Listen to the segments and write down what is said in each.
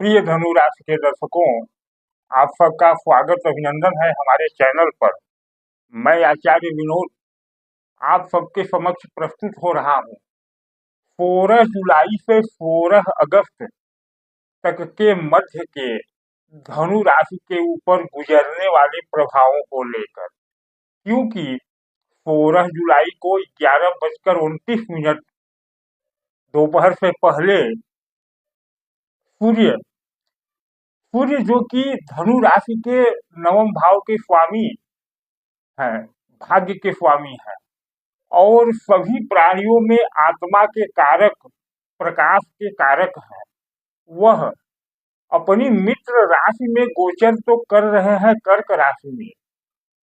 प्रिय धनु राशि के दर्शकों, आप सबका स्वागत अभिनंदन है हमारे चैनल पर। मैं आचार्य विनोद आप सबके समक्ष प्रस्तुत हो रहा हूँ 16 जुलाई से 16 अगस्त तक के मध्य के धनु राशि के ऊपर गुजरने वाले प्रभावों को लेकर, क्योंकि 16 जुलाई को 11:29 दोपहर से पहले सूर्य सूर्य जो कि धनु राशि के नवम भाव के स्वामी हैं, भाग्य के स्वामी हैं और सभी प्राणियों में आत्मा के कारक, प्रकाश के कारक हैं, वह अपनी मित्र राशि में गोचर तो कर रहे हैं कर्क राशि में,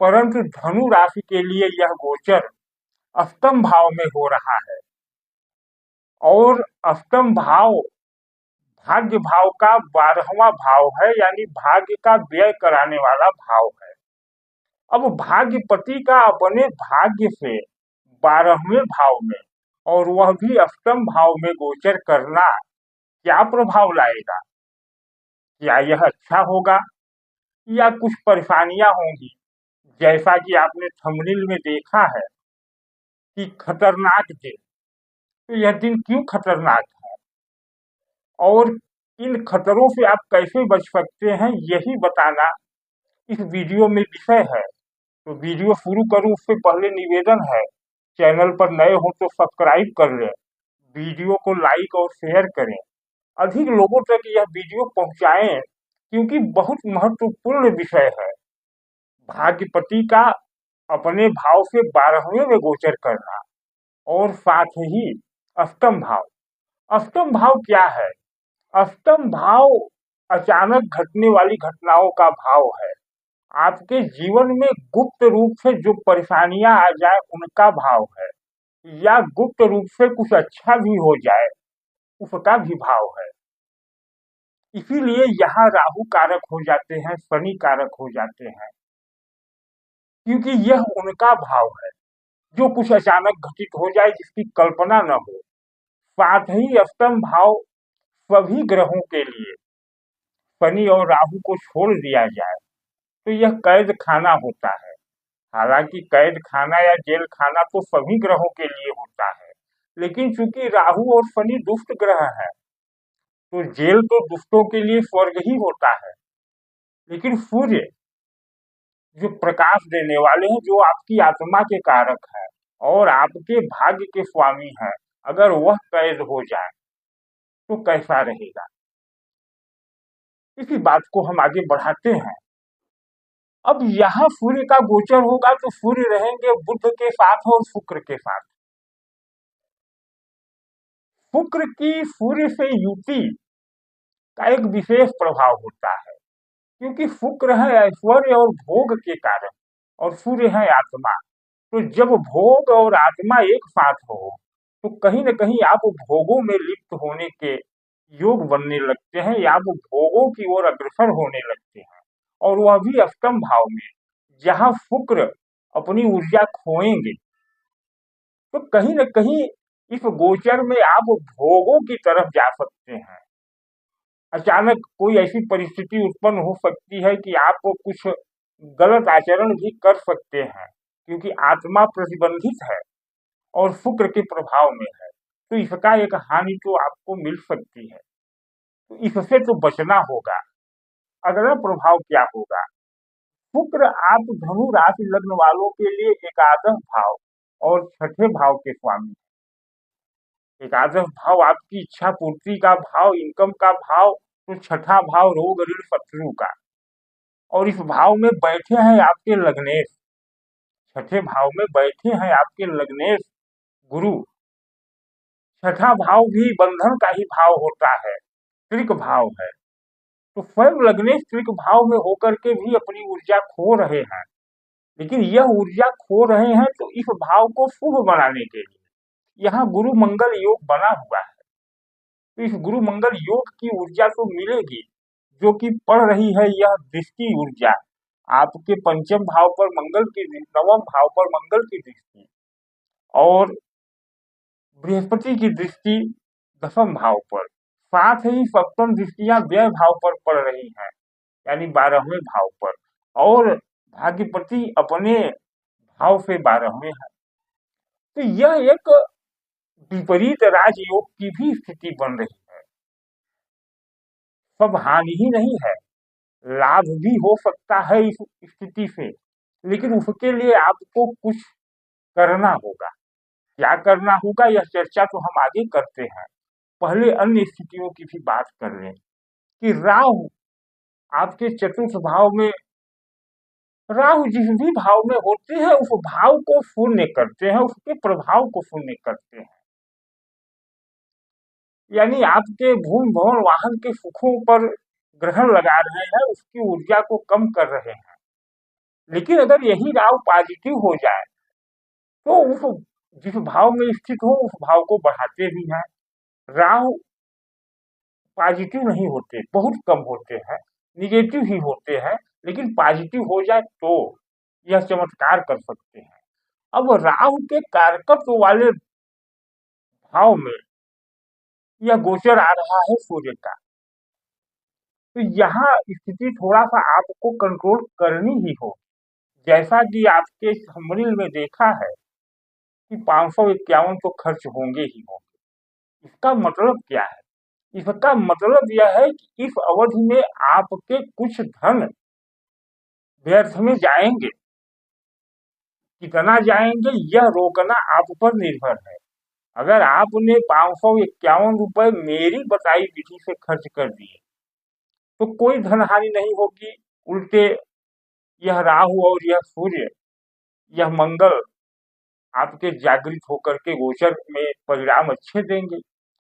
परंतु धनु राशि के लिए यह गोचर अष्टम भाव में हो रहा है और अष्टम भाव भाग्य भाव का 12वां भाव है, यानी भाग्य का व्यय कराने वाला भाव है। अब भाग्यपति का अपने भाग्य से 12वें भाव में और वह भी अष्टम भाव में गोचर करना क्या प्रभाव लाएगा? क्या यह अच्छा होगा या कुछ परेशानियां होंगी? जैसा कि आपने थंबनेल में देखा है कि खतरनाक दिन, तो यह दिन क्यों खतरनाक है और इन खतरों से आप कैसे बच सकते हैं, यही बताना इस वीडियो में विषय है। तो वीडियो शुरू करूं उससे पहले निवेदन है, चैनल पर नए हो तो सब्सक्राइब कर लें, वीडियो को लाइक और शेयर करें, अधिक लोगों तक यह वीडियो पहुंचाएं, क्योंकि बहुत महत्वपूर्ण विषय है। भाग्यपति का अपने भाव से 12वें में गोचर करना और साथ ही अष्टम भाव। अष्टम भाव क्या है? अष्टम भाव अचानक घटने वाली घटनाओं का भाव है। आपके जीवन में गुप्त रूप से जो परेशानियां आ जाए उनका भाव है, या गुप्त रूप से कुछ अच्छा भी हो जाए उसका भी भाव है। इसीलिए यहाँ राहु कारक हो जाते हैं, शनि कारक हो जाते हैं, क्योंकि यह उनका भाव है जो कुछ अचानक घटित हो जाए जिसकी कल्पना न हो। साथ ही अष्टम भाव सभी ग्रहों के लिए शनि और राहु को छोड़ दिया जाए तो यह कैद खाना होता है। हालांकि कैद खाना या जेल खाना तो सभी ग्रहों के लिए होता है, लेकिन चूंकि राहु और शनि दुष्ट ग्रह हैं तो जेल तो दुष्टों के लिए स्वर्ग ही होता है। लेकिन सूर्य जो प्रकाश देने वाले हैं, जो आपकी आत्मा के कारक है और आपके भाग्य के स्वामी हैं, अगर वह कैद हो जाए तो कैसा रहेगा? इसी बात को हम आगे बढ़ाते हैं। अब यहाँ सूर्य का गोचर होगा तो सूर्य रहेंगे बुध के साथ और शुक्र के साथ। शुक्र की सूर्य से युति का एक विशेष प्रभाव होता है, क्योंकि शुक्र है ऐश्वर्य और भोग के कारक और सूर्य है आत्मा। तो जब भोग और आत्मा एक साथ हो तो कहीं न कहीं आप भोगों में लिप्त होने के योग बनने लगते हैं या आप भोगों की ओर अग्रसर होने लगते हैं, और वह भी अष्टम भाव में जहां शुक्र अपनी ऊर्जा खोएंगे। तो कहीं न कहीं इस गोचर में आप भोगों की तरफ जा सकते हैं। अचानक कोई ऐसी परिस्थिति उत्पन्न हो सकती है कि आप कुछ गलत आचरण भी कर सकते हैं, क्योंकि आत्मा प्रतिबंधित है और शुक्र के प्रभाव में है, तो इसका एक हानि तो आपको मिल सकती है। तो इससे तो बचना होगा। अगला प्रभाव क्या होगा? शुक्र आप धनु राशि लग्न वालों के लिए एकादश भाव और छठे भाव के स्वामी। एकादश भाव आपकी इच्छा पूर्ति का भाव, इनकम का भाव, तो छठा भाव रोग ऋण शत्रु का, और इस भाव में बैठे हैं आपके लग्नेश। छठे भाव में बैठे हैं आपके लग्नेश गुरु। छठा भाव भी बंधन का ही भाव होता है, त्रिक भाव है। तो स्वयं लग्नेश त्रिक भाव में होकर के भी अपनी ऊर्जा खो रहे हैं, लेकिन यह ऊर्जा खो रहे हैं तो इस भाव को शुभ बनाने के लिए यहाँ गुरु मंगल योग बना हुआ है। तो इस गुरु मंगल योग की ऊर्जा तो मिलेगी, जो कि पड़ रही है यह दृष्टि ऊर्जा आपके पंचम भाव पर मंगल की, नवम भाव पर मंगल की दृष्टि और बृहस्पति की दृष्टि दशम भाव पर, साथ ही सप्तम दृष्टियां व्यय भाव पर पड़ रही हैं, यानी 12वें भाव पर, और भाग्यपति अपने भाव से 12वें है। तो यह एक विपरीत राजयोग की भी स्थिति बन रही है। सब हानि ही नहीं है, लाभ भी हो सकता है इस स्थिति से, लेकिन उसके लिए आपको कुछ करना होगा। क्या करना होगा, यह चर्चा तो हम आगे करते हैं। पहले अन्य स्थितियों की भी बात कर लें कि राहु आपके चतुर्थ भाव में, राहु जिस भी भाव में होते हैं उस भाव को शून्य करते हैं, उसके प्रभाव को शून्य करते हैं, यानी आपके भूमि भवन वाहन के सुखों पर ग्रहण लगा रहे हैं, उसकी ऊर्जा को कम कर रहे हैं। लेकिन अगर यही राहु पॉजिटिव हो जाए तो उस जिस भाव में स्थित हो उस भाव को बढ़ाते भी हैं। राहु पॉजिटिव नहीं होते, बहुत कम होते हैं, निगेटिव ही होते हैं, लेकिन पॉजिटिव हो जाए तो यह चमत्कार कर सकते हैं। अब राहु के कारकत्व वाले भाव में यह गोचर आ रहा है सूर्य का, तो यहाँ स्थिति थोड़ा सा आपको कंट्रोल करनी ही हो। जैसा कि आपके समरील में देखा है कि 551 तो खर्च होंगे ही होंगे। इसका मतलब क्या है? इसका मतलब यह है कि इस अवधि में आपके कुछ धन व्यर्थ में जाएंगे। कितना जाएंगे यह रोकना आप पर निर्भर है। अगर आपने 551 रुपए मेरी बताई विधि से खर्च कर दिए तो कोई धन हानि नहीं होगी, उल्टे यह राहु और यह सूर्य, यह मंगल आपके जागृत होकर के गोचर में परिणाम अच्छे देंगे।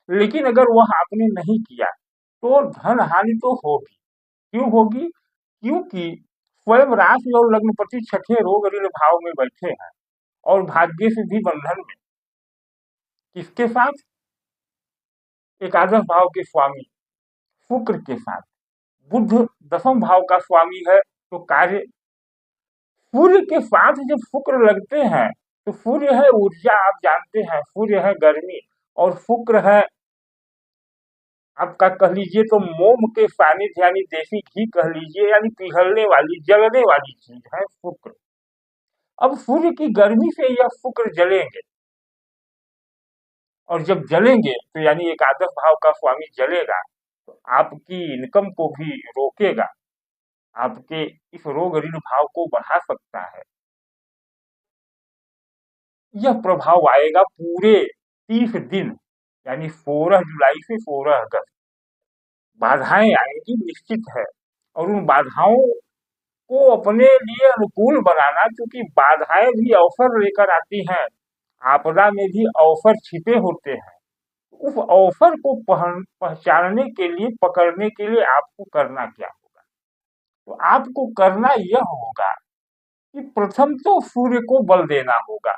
लेकिन अगर वह आपने नहीं किया तो धन हानि तो होगी। क्यों होगी? क्योंकि स्वयं राशि और लग्नपति छठे रोग ऋण भाव में बैठे हैं और भाग्य से भी बंधन में। किसके साथ? एकादश भाव के स्वामी शुक्र के साथ। बुध दसम भाव का स्वामी है, तो कार्य सूर्य के साथ जब शुक्र लगते हैं तो सूर्य है ऊर्जा, आप जानते हैं सूर्य है गर्मी, और शुक्र है आपका कह लीजिए तो मोम के सानिध्य, यानी देसी घी कह लीजिए, यानी पिघलने वाली जलने वाली चीज है शुक्र। अब सूर्य की गर्मी से यह शुक्र जलेंगे, और जब जलेंगे तो यानी एकादश भाव का स्वामी जलेगा तो आपकी इनकम को भी रोकेगा, आपके इस रोग ऋण भाव को बढ़ा सकता है। यह प्रभाव आएगा पूरे 30 दिन, यानी 16 जुलाई से 16 अगस्त। बाधाएं आएगी निश्चित है, और उन बाधाओं को अपने लिए अनुकूल बनाना, क्योंकि बाधाएं भी अवसर लेकर आती हैं, आपदा में भी अवसर छिपे होते हैं। उस अवसर को पहचानने के लिए, पकड़ने के लिए आपको करना क्या होगा? तो आपको करना यह होगा कि प्रथम तो सूर्य को बल देना होगा,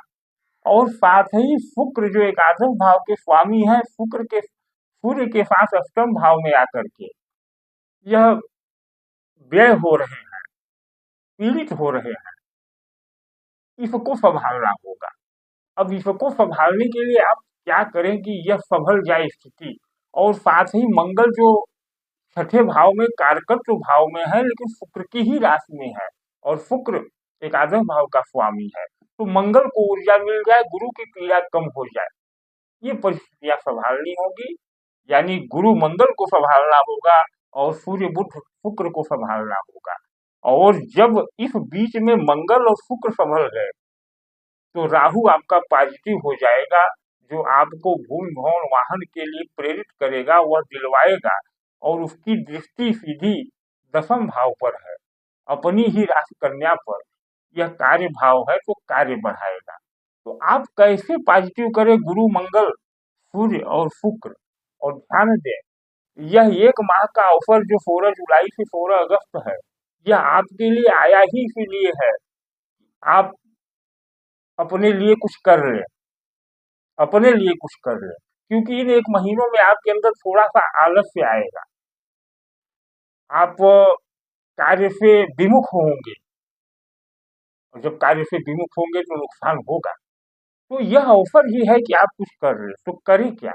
और साथ ही शुक्र जो एकादश भाव के स्वामी हैं, शुक्र के सूर्य के साथ अष्टम भाव में आकर के यह व्यय हो रहे हैं, पीड़ित हो रहे हैं, इसको संभालना होगा। अब इसको संभालने के लिए आप क्या करें कि यह संभल जाए स्थिति, और साथ ही मंगल जो छठे भाव में कारकत्व भाव में है, लेकिन शुक्र की ही राशि में है, और शुक्र एकादश भाव का स्वामी है, तो मंगल को ऊर्जा मिल जाए, गुरु की पीड़ा कम हो जाए, ये परिस्थितियां संभालनी होगी। यानी गुरु मंगल को संभालना होगा और सूर्य बुध शुक्र को संभालना होगा। और जब इस बीच में मंगल और शुक्र संभल गए तो राहु आपका पॉजिटिव हो जाएगा, जो आपको भूमि भवन वाहन के लिए प्रेरित करेगा, वह दिलवाएगा, और उसकी दृष्टि सीधी दसम भाव पर है, अपनी ही राशि कन्या पर। यह कार्य भाव है तो कार्य बढ़ाएगा। तो आप कैसे पॉजिटिव करें गुरु मंगल सूर्य और शुक्र? और ध्यान दें, यह एक माह का अवसर जो 16 जुलाई से 16 अगस्त है, यह आपके लिए आया ही इसीलिए है आप अपने लिए कुछ कर लें, अपने लिए कुछ कर लें, क्योंकि इन एक महीनों में आपके अंदर थोड़ा सा आलस्य आएगा, आप कार्य से विमुख होंगे, और जब कार्य से विमुख होंगे तो नुकसान होगा। तो यह अवसर ही है कि आप कुछ कर लें, तो करें क्या?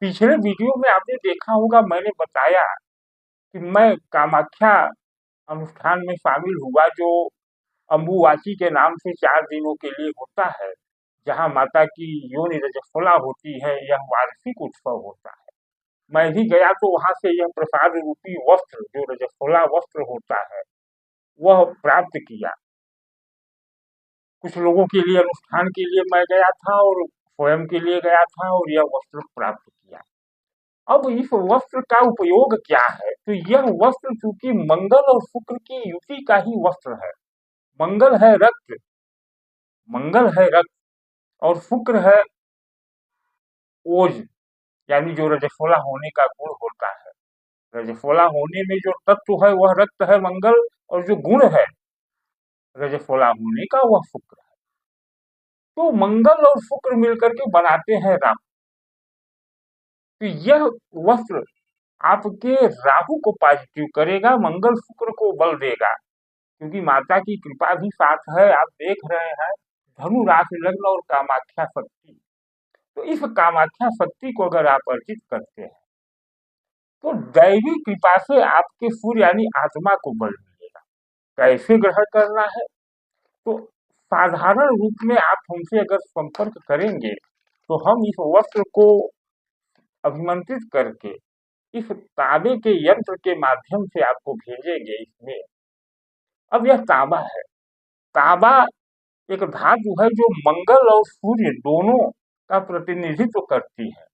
पिछले वीडियो में आपने देखा होगा, मैंने बताया कि मैं कामाख्या अनुष्ठान में शामिल हुआ, जो अम्बुवाची के नाम से 4 दिनों के लिए होता है, जहाँ माता की योनि रजस्वला होती है। यह वार्षिक उत्सव होता है। मैं भी गया तो वहां से यह प्रसाद रूपी वस्त्र, जो रजस्वला वस्त्र होता है, वह प्राप्त किया। कुछ लोगों के लिए, अनुष्ठान के लिए मैं गया था और स्वयं के लिए गया था, और यह वस्त्र प्राप्त किया। अब इस वस्त्र का उपयोग क्या है? तो यह वस्त्र चूंकि मंगल और शुक्र की युति का ही वस्त्र है। मंगल है रक्त, मंगल है रक्त, और शुक्र है ओज, यानी जो रजस्वला होने का गुण होता है। रजस्वला होने में जो तत्व है वह रक्त है, मंगल, और जो गुण है रजस्वला होने का वह शुक्र है। तो मंगल और शुक्र मिलकर के बनाते हैं राहु। तो यह वस्त्र आपके राहु को पॉजिटिव करेगा, मंगल शुक्र को बल देगा, क्योंकि माता की कृपा भी साथ है। आप देख रहे हैं धनु राशि लग्न और कामाख्या शक्ति। तो इस कामाख्या शक्ति को अगर आप अर्जित करते हैं तो दैवी कृपा से आपके सूर्य यानी आत्मा को बल मिलेगा। कैसे ग्रहण करना है? तो साधारण रूप में आप हमसे अगर संपर्क करेंगे तो हम इस वस्त्र को अभिमंत्रित करके इस तांबे के यंत्र के माध्यम से आपको भेजेंगे इसमें। अब यह तांबा है। तांबा एक धातु है जो मंगल और सूर्य दोनों का प्रतिनिधित्व करती है,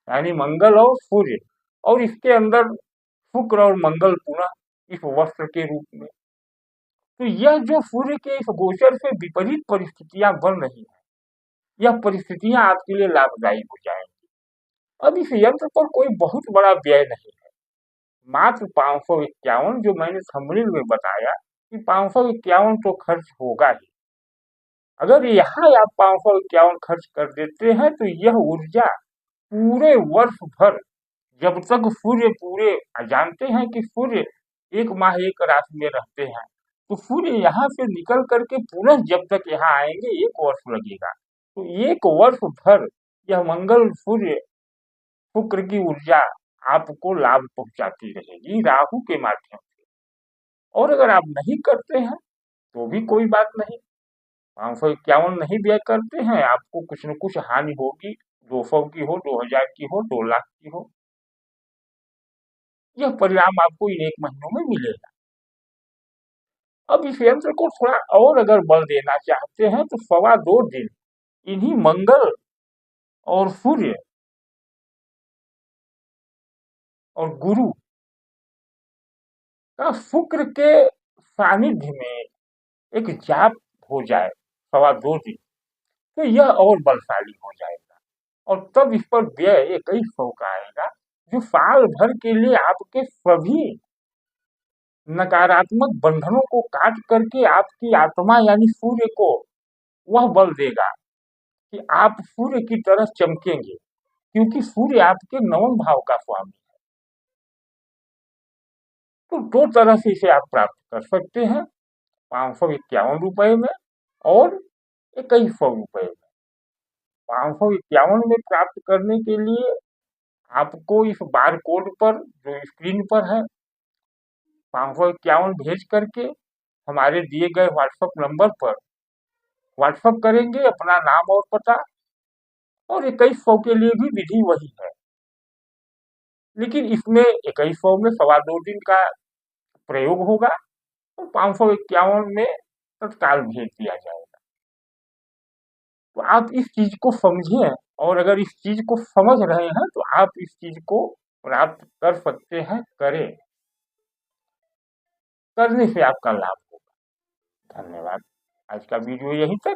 यानी मंगल और सूर्य, और इसके अंदर शुक्र और मंगल पुनः इस वस्त्र के रूप में। तो यह जो सूर्य के इस गोचर से विपरीत परिस्थितियां बन रही है, यह परिस्थितियां आपके लिए लाभदायी हो जाएंगी। अब इस यंत्र पर कोई बहुत बड़ा व्यय नहीं है, मात्र 551, जो मैंने थंबनेल में बताया कि 551 तो खर्च होगा ही। अगर यहाँ आप 551 खर्च कर देते हैं तो यह ऊर्जा पूरे वर्ष भर, जब तक सूर्य पूरे, जानते हैं कि सूर्य 1 माह 1 राशि में रहते हैं, तो सूर्य यहाँ से निकल करके पुनः जब तक यहाँ आएंगे 1 वर्ष लगेगा। तो 1 वर्ष भर यह मंगल सूर्य शुक्र की ऊर्जा आपको लाभ पहुंचाती रहेगी राहु के माध्यम से। और अगर आप नहीं करते हैं तो भी कोई बात नहीं, 551 नहीं व्यय करते हैं, आपको कुछ न कुछ हानि होगी, 200 की हो, 2000 की हो, 2 लाख की हो, यह परिणाम आपको इन 1 महीनों में मिलेगा। अब इस यंत्र को थोड़ा और अगर बल देना चाहते हैं तो 2.25 दिन इन्हीं मंगल और सूर्य और गुरु का शुक्र के सानिध्य में एक जाप हो जाए 2.25 दिन, तो यह और बलशाली हो जाएगा। और तब इस पर व्यय 2100 का आएगा, जो साल भर के लिए आपके सभी नकारात्मक बंधनों को काट करके आपकी आत्मा यानी सूर्य को वह बल देगा कि आप सूर्य की तरह चमकेंगे, क्योंकि सूर्य आपके 9वें भाव का स्वामी है। तो 2 तरह से इसे आप प्राप्त कर सकते हैं, 551 रुपए में और 2100 रुपए में। 551 में प्राप्त करने के लिए आपको इस बार कोड पर, जो स्क्रीन पर है, 551 भेज करके हमारे दिए गए व्हाट्सएप नंबर पर व्हाट्सएप करेंगे अपना नाम और पता, और 2100 के लिए भी विधि वही है, लेकिन इसमें 2100 में 2.25 दिन का प्रयोग होगा और 551 में तत्काल भेज दिया जाएगा। तो आप इस चीज को समझें, और अगर इस चीज को समझ रहे हैं तो आप इस चीज को प्राप्त कर सकते हैं। करें, करने से आपका लाभ होगा। धन्यवाद। आज का वीडियो यहीं तक।